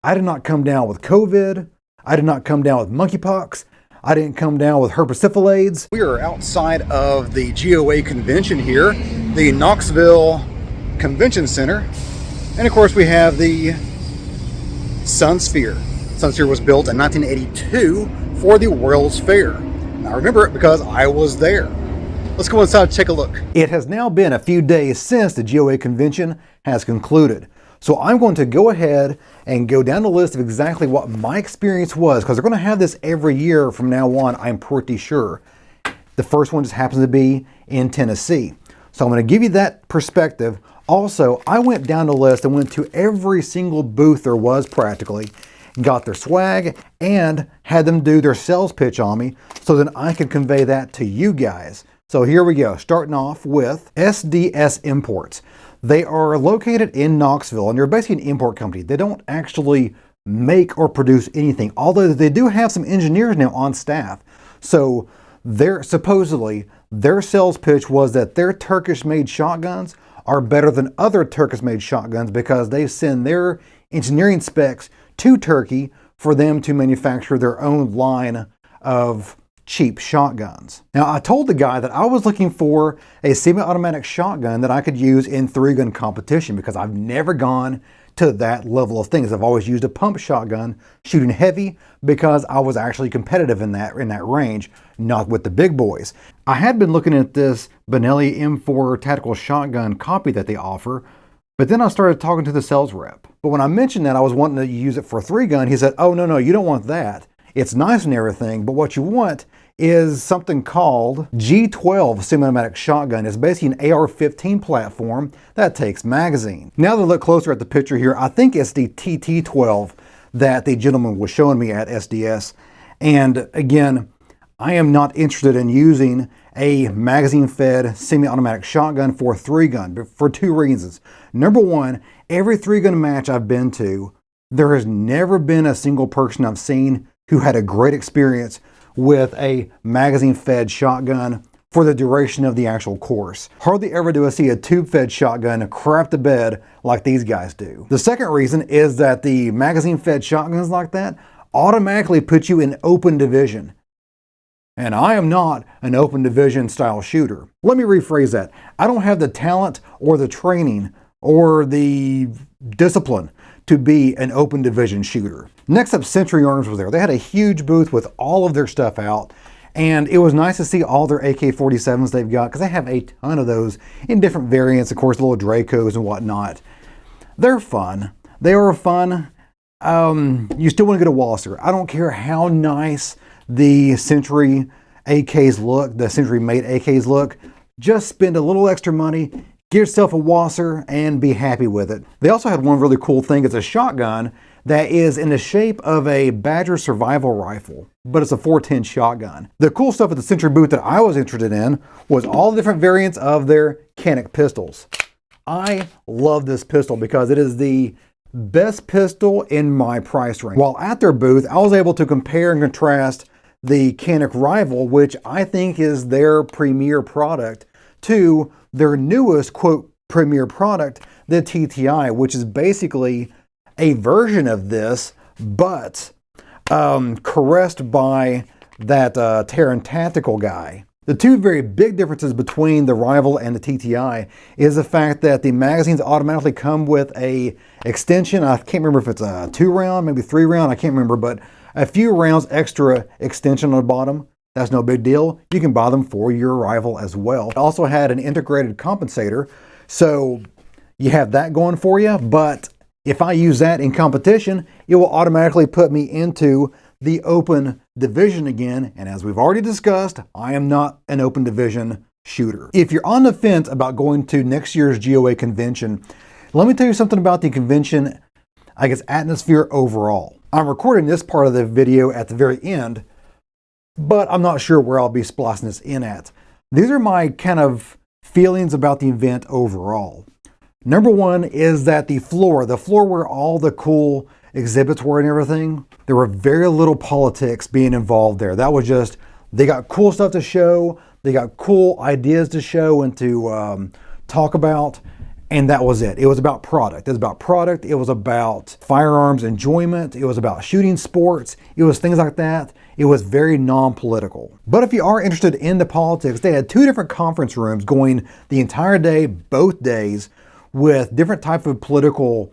I did not come down with COVID. I did not come down with monkeypox. I didn't come down with herpes. We are outside of the GOA convention here, the Knoxville Convention Center. And of course we have the Sun Sphere. Sun Sphere was built in 1982 for the World's Fair. I remember it because I was there. Let's go inside and take a look. It has now been a few days since the GOA convention has concluded. So I'm going to go ahead and go down the list of exactly what my experience was, because they're going to have this every year from now on, I'm pretty sure. The first one just happens to be in Tennessee. So I'm going to give you that perspective. Also, I went down the list and went to every single booth there was practically, got their swag, and had them do their sales pitch on me so that I could convey that to you guys. So here we go, starting off with SDS Imports. They are located in Knoxville, and they're basically an import company. They don't actually make or produce anything, although they do have some engineers now on staff. So supposedly, their sales pitch was that their Turkish-made shotguns are better than other Turkish-made shotguns because they send their engineering specs to Turkey for them to manufacture their own line of cheap shotguns. Now, I told the guy that I was looking for a semi-automatic shotgun that I could use in 3-gun competition because I've never gone to that level of things. I've always used a pump shotgun shooting heavy because I was actually competitive in that range, not with the big boys. I had been looking at this Benelli M4 tactical shotgun copy that they offer, but then I started talking to the sales rep. But when I mentioned that I was wanting to use it for a 3-gun, he said, "Oh, no, you don't want that. It's nice and everything, but what you want is something called G12 semi-automatic shotgun. It's basically an AR-15 platform that takes magazine." Now that I look closer at the picture here, I think it's the TT12 that the gentleman was showing me at SDS. And again, I am not interested in using a magazine-fed semi-automatic shotgun for a 3-gun for 2 reasons. Number one, every 3-gun match I've been to, there has never been a single person I've seen who had a great experience with a magazine-fed shotgun for the duration of the actual course. Hardly ever do I see a tube-fed shotgun crap to bed like these guys do. The second reason is that the magazine-fed shotguns like that automatically put you in open division. And I am not an open division style shooter. Let me rephrase that. I don't have the talent or the training or the discipline to be an open division shooter. Next up, Century Arms was there. They had a huge booth with all of their stuff out, and it was nice to see all their AK-47s they've got, because they have a ton of those in different variants, of course, little Dracos and whatnot. They're fun. They are fun. You still want to get a Walser. I don't care how nice the Century AKs look, the Century-made AKs look. Just spend a little extra money, get yourself a Walser, and be happy with it. They also had one really cool thing. It's a shotgun that is in the shape of a Badger survival rifle, but it's a 410 shotgun. The cool stuff at the Century booth that I was interested in was all the different variants of their Canic pistols. I love this pistol because it is the best pistol in my price range. While at their booth, I was able to compare and contrast the Canic Rival, which I think is their premier product, to their newest, quote, premier product, the TTI, which is basically a version of this, but caressed by that Terran Tactical guy. The two very big differences between the Rival and the TTI is the fact that the magazines automatically come with a extension. I can't remember if it's a 2-round, maybe 3-round, I can't remember, but a few rounds extra extension on the bottom. That's no big deal. You can buy them for your Rival as well. It also had an integrated compensator, so you have that going for you, but if I use that in competition, it will automatically put me into the open division again, and as we've already discussed, I am not an open division shooter. If you're on the fence about going to next year's GOA convention, let me tell you something about the convention, I guess, atmosphere overall. I'm recording this part of the video at the very end, but I'm not sure where I'll be splicing this in at. These are my kind of feelings about the event overall. Number one is that the floor where all the cool exhibits were and everything, there were very little politics being involved there. That was just, they got cool stuff to show, they got cool ideas to show and to talk about, And that was it. It was about product. It was about product. It was about firearms enjoyment. It was about shooting sports. It was things like that. It was very non-political. But if you are interested in the politics, they had 2 different conference rooms going the entire day, both days, with different types of political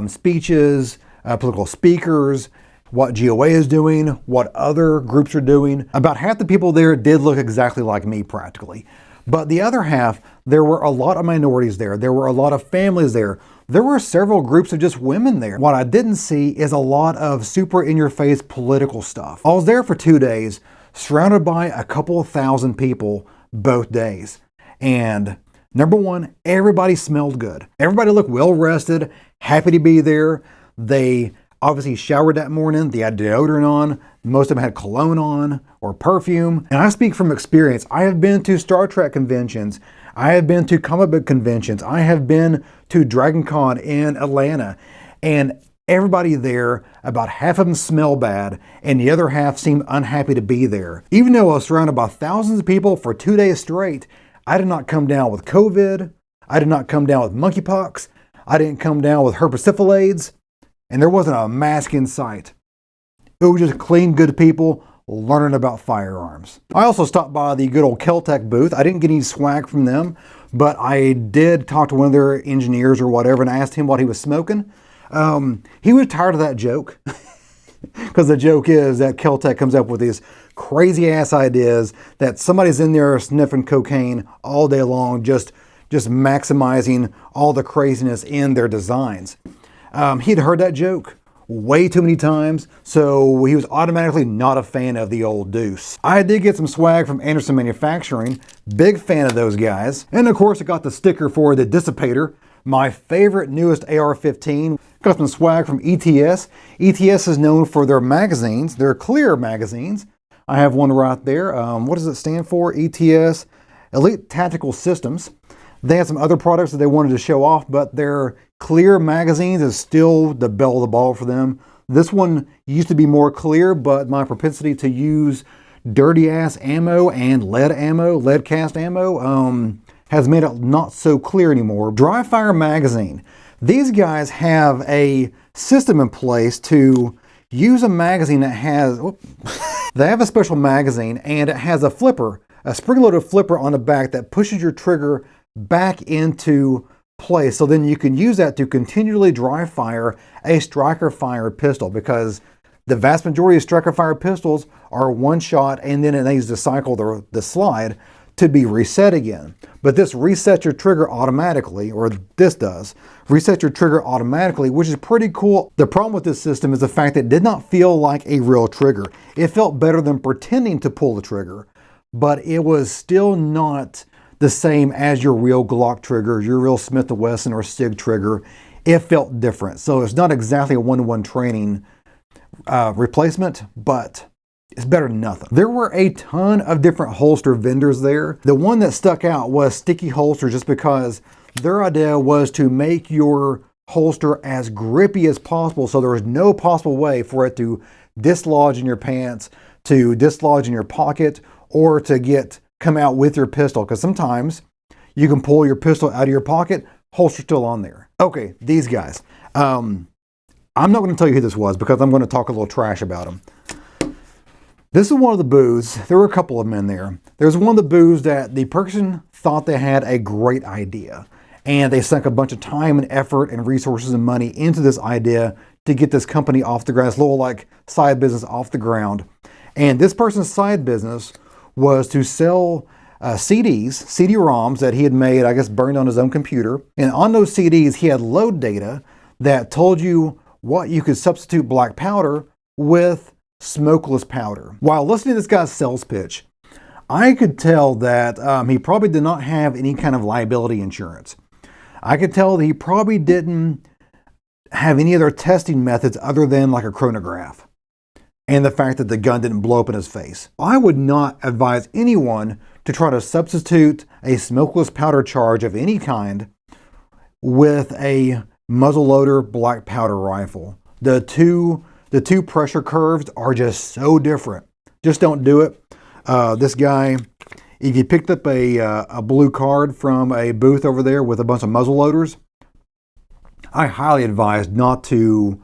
speeches, political speakers, what GOA is doing, what other groups are doing. About half the people there did look exactly like me practically. But the other half, there were a lot of minorities there. There were a lot of families there. There were several groups of just women there. What I didn't see is a lot of super in-your-face political stuff. I was there for 2 days, surrounded by a couple of thousand people both days. And number one, everybody smelled good. Everybody looked well-rested, happy to be there. They obviously showered that morning. They had deodorant on. Most of them had cologne on or perfume. And I speak from experience. I have been to Star Trek conventions. I have been to comic book conventions. I have been to Dragon Con in Atlanta. And everybody there, about half of them smell bad, and the other half seem unhappy to be there. Even though I was surrounded by thousands of people for 2 days straight, I did not come down with COVID. I did not come down with monkeypox. I didn't come down with herpesiphelades. And there wasn't a mask in sight. It was just clean, good people learning about firearms. I also stopped by the good old Kel-Tec booth. I didn't get any swag from them, but I did talk to one of their engineers or whatever and asked him what he was smoking. He was tired of that joke. Because the joke is that Kel-Tec comes up with these crazy ass ideas that somebody's in there sniffing cocaine all day long, just maximizing all the craziness in their designs. He'd heard that joke way too many times, so he was automatically not a fan of the old Deuce. I did get some swag from Anderson Manufacturing, big fan of those guys. And of course I got the sticker for the Dissipator, my favorite newest AR-15. Got some swag from ETS. ETS is known for their magazines, their clear magazines. I have one right there. What does it stand for? ETS, Elite Tactical Systems. They had some other products that they wanted to show off, but their clear magazines is still the belle of the ball for them. This one used to be more clear, but my propensity to use dirty ass ammo and lead cast ammo, has made it not so clear anymore. Dry fire magazine. These guys have a system in place to use a magazine that has, they have a special magazine and it has a flipper, a spring-loaded flipper on the back that pushes your trigger back into place. So then you can use that to continually dry fire a striker fired pistol, because the vast majority of striker fired pistols are one shot and then it needs to cycle the slide to be reset again. But this resets your trigger automatically, or this does, reset your trigger automatically, which is pretty cool. The problem with this system is the fact that it did not feel like a real trigger. It felt better than pretending to pull the trigger, but it was still not the same as your real Glock trigger, your real Smith & Wesson or SIG trigger. It felt different. So it's not exactly a one-to-one training replacement, but it's better than nothing. There were a ton of different holster vendors there. The one that stuck out was Sticky Holster, just because their idea was to make your holster as grippy as possible, so there was no possible way for it to dislodge in your pants, to dislodge in your pocket, or to come out with your pistol, because sometimes you can pull your pistol out of your pocket, holster still on there. Okay, these guys. I'm not going to tell you who this was because I'm going to talk a little trash about them. This is one of the booths. There were a couple of them in there. There's one of the booths that the person thought they had a great idea, and they sunk a bunch of time and effort and resources and money into this idea to get this company off the ground, this little like side business off the ground. And this person's side business was to sell CDs, CD-ROMs that he had made, I guess, burned on his own computer. And on those CDs, he had load data that told you what you could substitute black powder with smokeless powder. While listening to this guy's sales pitch, I could tell that he probably did not have any kind of liability insurance. I could tell that he probably didn't have any other testing methods other than like a chronograph, and the fact that the gun didn't blow up in his face. I would not advise anyone to try to substitute a smokeless powder charge of any kind with a muzzleloader black powder rifle. The two pressure curves are just so different. Just don't do it. This guy, If you picked up a blue card from a booth over there with a bunch of muzzle loaders, I highly advise not to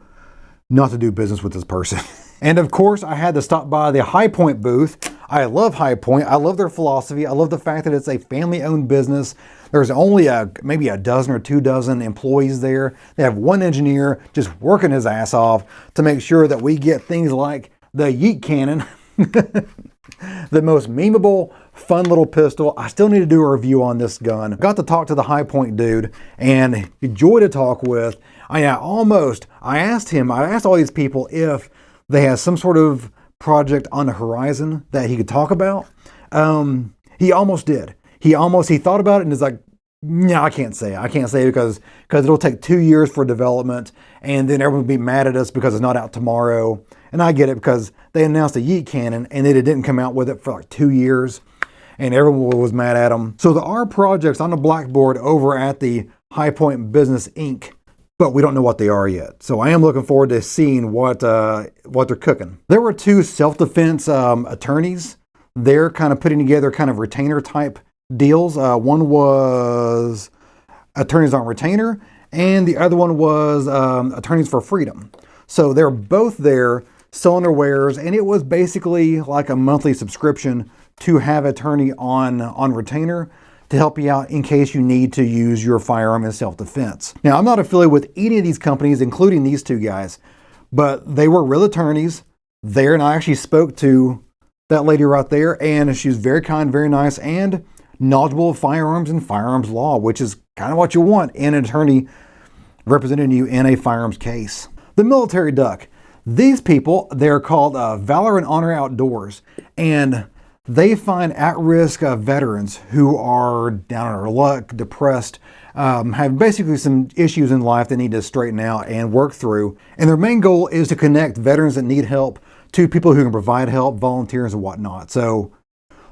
do business with this person. And of course, I had to stop by the High Point booth. I love High Point. I love their philosophy. I love the fact that it's a family-owned business. There's only maybe a dozen or 2 dozen employees there. They have one engineer just working his ass off to make sure that we get things like the Yeet Cannon, the most memeable, fun little pistol. I still need to do a review on this gun. Got to talk to the High Point dude, and a joy to talk with. I asked all these people if they had some sort of project on the horizon that he could talk about. He almost did. He thought about it and is like, no, I can't say it because it'll take 2 years for development, and then everyone will be mad at us because it's not out tomorrow. And I get it, because they announced a Yeet Cannon and they didn't come out with it for like 2 years, and everyone was mad at them. So there are projects on the blackboard over at the High Point Business Inc., but we don't know what they are yet. So I am looking forward to seeing what they're cooking. There were 2 self-defense attorneys. They're kind of putting together kind of retainer type deals. One was Attorneys on Retainer, and the other one was Attorneys for Freedom. So they're both there selling their wares, and it was basically like a monthly subscription to have attorney on retainer to help you out in case you need to use your firearm in self-defense. Now, I'm not affiliated with any of these companies, including these 2 guys, but they were real attorneys there, and I actually spoke to that lady right there, and she was very kind, very nice, and knowledgeable of firearms and firearms law, which is kind of what you want in an attorney representing you in a firearms case. The military duck. These people, they're called Valor and Honor Outdoors, and they find at-risk veterans who are down on their luck, depressed, have basically some issues in life they need to straighten out and work through. And their main goal is to connect veterans that need help to people who can provide help, volunteers and whatnot. So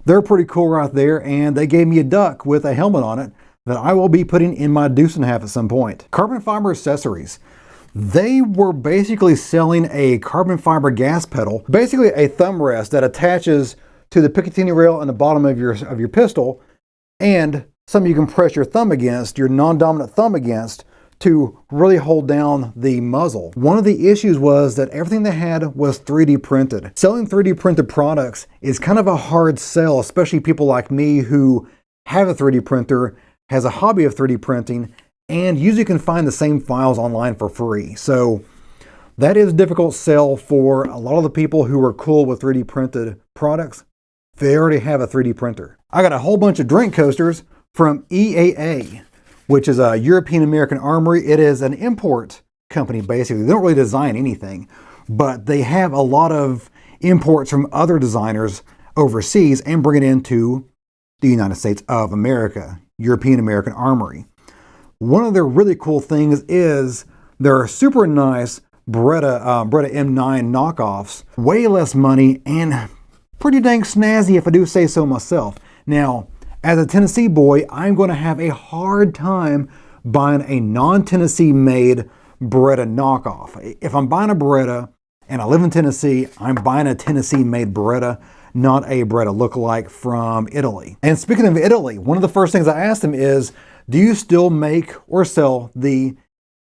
they're pretty cool right there, and they gave me a duck with a helmet on it that I will be putting in my deuce and a half at some point. Carbon fiber accessories. They were basically selling a carbon fiber gas pedal, basically a thumb rest that attaches to the Picatinny rail on the bottom of your pistol, and something you can press your thumb against, your non-dominant thumb against, to really hold down the muzzle. One of the issues was that everything they had was 3D printed. Selling 3D printed products is kind of a hard sell, especially people like me who have a 3D printer, has a hobby of 3D printing, and usually can find the same files online for free. So that is a difficult sell for a lot of the people who are cool with 3D printed products. They already have a 3D printer. I got a whole bunch of drink coasters from EAA, which is a European American Armory. It is an import company, basically. They don't really design anything, but they have a lot of imports from other designers overseas and bring it into the United States of America, European American Armory. One of their really cool things is their super nice Beretta M9 knockoffs, way less money and pretty dang snazzy if I do say so myself. Now, as a Tennessee boy, I'm going to have a hard time buying a non-Tennessee made Beretta knockoff. If I'm buying a Beretta and I live in Tennessee, I'm buying a Tennessee made Beretta, not a Beretta lookalike from Italy. And speaking of Italy, one of the first things I asked them is, do you still make or sell the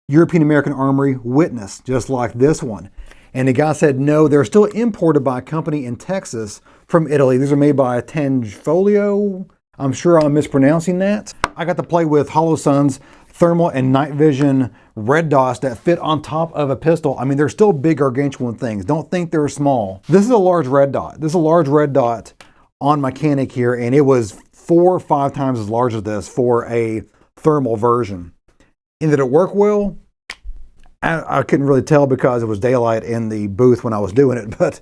European American Armory Witness, just like this one? And the guy said, no, they're still imported by a company in Texas from Italy. These are made by Tanfolio. I'm sure I'm mispronouncing that. I got to play with Holosun's thermal and night vision red dots that fit on top of a pistol. I mean, they're still big gargantuan things. Don't think they're small. This is a large red dot. This is a large red dot on my Canic here, and it was 4 or 5 times as large as this for a thermal version. And did it work well? I couldn't really tell because it was daylight in the booth when I was doing it, but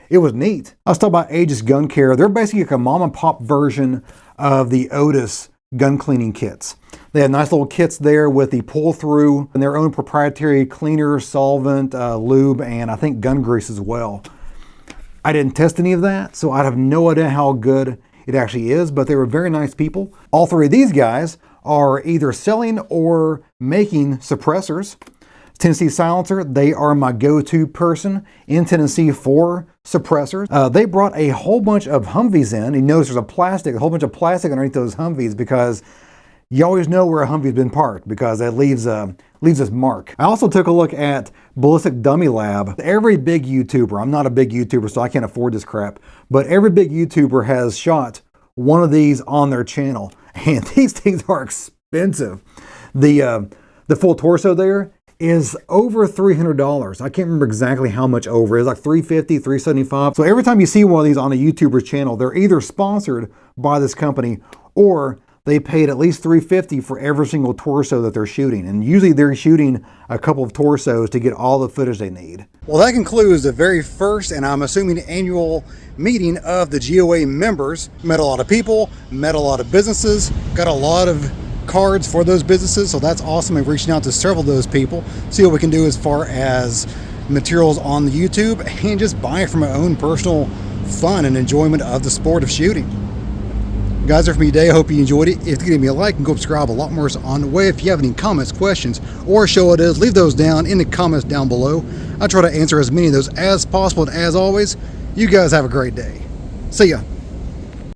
it was neat. I was talking about Aegis Gun Care. They're basically like a mom and pop version of the Otis gun cleaning kits. They had nice little kits there with the pull through and their own proprietary cleaner, solvent, lube, and I think gun grease as well. I didn't test any of that, so I have no idea how good it actually is, but they were very nice people. All 3 of these guys are either selling or making suppressors. Tennessee Silencer, they are my go-to person in Tennessee for suppressors. They brought a whole bunch of Humvees in. You notice there's a whole bunch of plastic underneath those Humvees because you always know where a Humvee's been parked because it leaves this mark. I also took a look at Ballistic Dummy Lab. Every big YouTuber, I'm not a big YouTuber so I can't afford this crap, but every big YouTuber has shot one of these on their channel, and these things are expensive. The full torso there is over $300. I can't remember exactly how much over. It's like $350, $375. So every time you see one of these on a YouTuber's channel, they're either sponsored by this company or they paid at least $350 for every single torso that they're shooting. And usually they're shooting a couple of torsos to get all the footage they need. Well, that concludes the very first, and I'm assuming annual meeting of the GOA members. Met a lot of people, met a lot of businesses, got a lot of cards for those businesses, so that's awesome. I'm reaching out to several of those people, see what we can do as far as materials on the YouTube, and just buy it for my own personal fun and enjoyment of the sport of shooting. Guys, that's for me today. I hope you enjoyed it. If you give me a like and go subscribe, a lot more is on the way. If you have any comments, questions, or show ideas, leave those down in the comments down below. I try to answer as many of those as possible, and as always, you guys have a great day. See ya.